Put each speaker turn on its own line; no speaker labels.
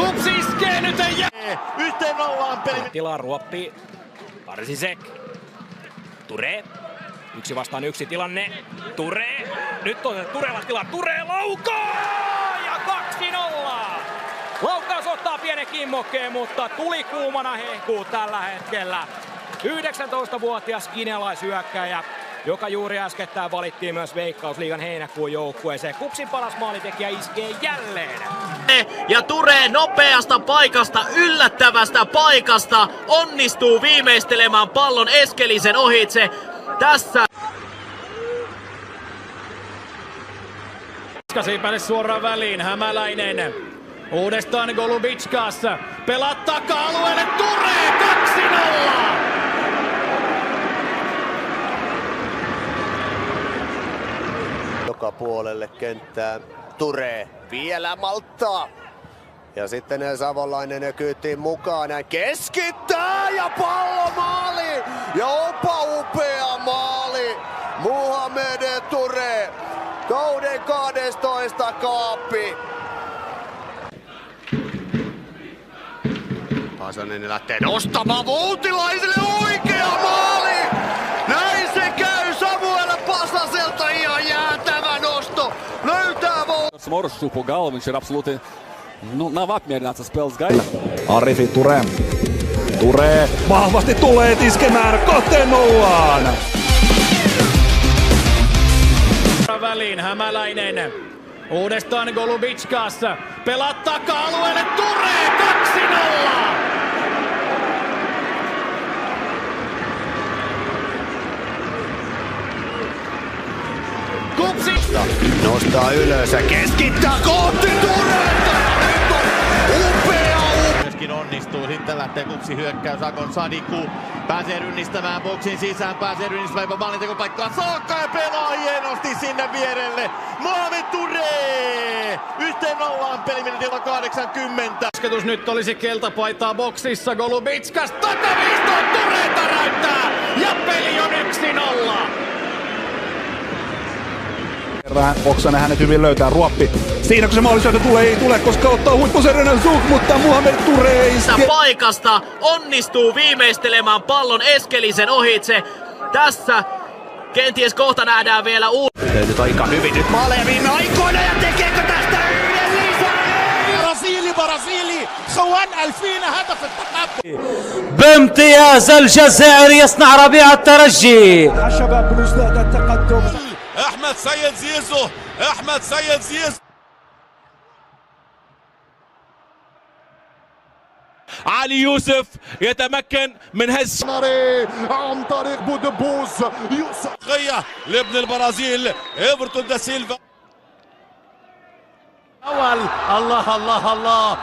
KuPS iskee nyt
Yhteen nollaan peli.
Tilaa ruoppii. Parsisek. Ture. 1 vastaan 1 tilanne. Ture. Nyt on Turella tilaa. Ture laukaa! Ja 2-0! Laukaus ottaa pienen kimmokkeen, mutta tuli kuumana hehkuu tällä hetkellä. 19-vuotias kinealaisyökkäjä, joka juuri äskettäin valittiin myös Veikkausliigan heinäkuun joukkueeseen. KuPSin paras maalintekijä iskee jälleen.
Ja Ture nopeasta paikasta, yllättävästä paikasta onnistuu viimeistelemään pallon Eskelisen ohitse. Tässä
Skasiipälle suoraan väliin, Hämäläinen. Uudestaan Golubitskas. Pelaa taka-alueelle, Ture 2-0!
Joka puolelle kenttää Ture vielä malttaa. Ja sitten Savolainen kyytiin mukaan. Hän keskittää ja pallo maali! Ja onpa upea maali! Muhammed Ture. Kauden 12 kaappi. Pasanen lähtee nostamaan Voutilaiselle, oikea maali! Näin se käy Samuel Pasaselta, ihan jäätävä nosto. Löytää
Можешь пугал, он вчера абсолютно napapmielinen spels guy.
Arifi Ture. Ture vahvasti tulee iskemään 2-0.
Väliin Hämäläinen. Uudestaan Golubitskas. Pelaa taka-alueelle, Ture 2-0! KuPS
nostaa ylös ja keskittää kohti Turetta. Nyt on upea.
myöskin onnistuu. Sitten lähtee KuPSin hyökkäys. Akon Sadiku pääsee rynnistämään boksin sisään. Pääsee rynnistämään jopa maalintekopaikkaan saakka ja pelaa hienosti sinne vierelle. Mohamed Ture! 1-0 peliminuutilla 80.
Kosketus nyt olisi keltapaitaa boksissa. Golubitskas takaviistoon, Ture täräyttää ja peli on 1-0.
Oksanen hänet hyvin löytää, Ruoppi. Siinä kun se mahdollisuus tulee, ei tule, koska ottaa huippuserinen Zuk, mutta Muhammed Ture iskee.
Paikasta onnistuu viimeistelemään pallon Eskelisen ohitse. Tässä kenties kohta nähdään vielä
Nyt aika hyvin, nyt maaleja viime aikoina ja tekeekö tästä yhden lisää?
برازيلي خوان 2000 هدف التقدم
بامتياز الجزائر يصنع ربيع الترجي.
الشباب بلوزداد التقدم.
احمد سيد زيزو احمد سيد زيزو علي يوسف يتمكن من هز
عن طريق بودبوز يوسف
لابن البرازيل ايفرتون دا سيلفا.
الله الله الله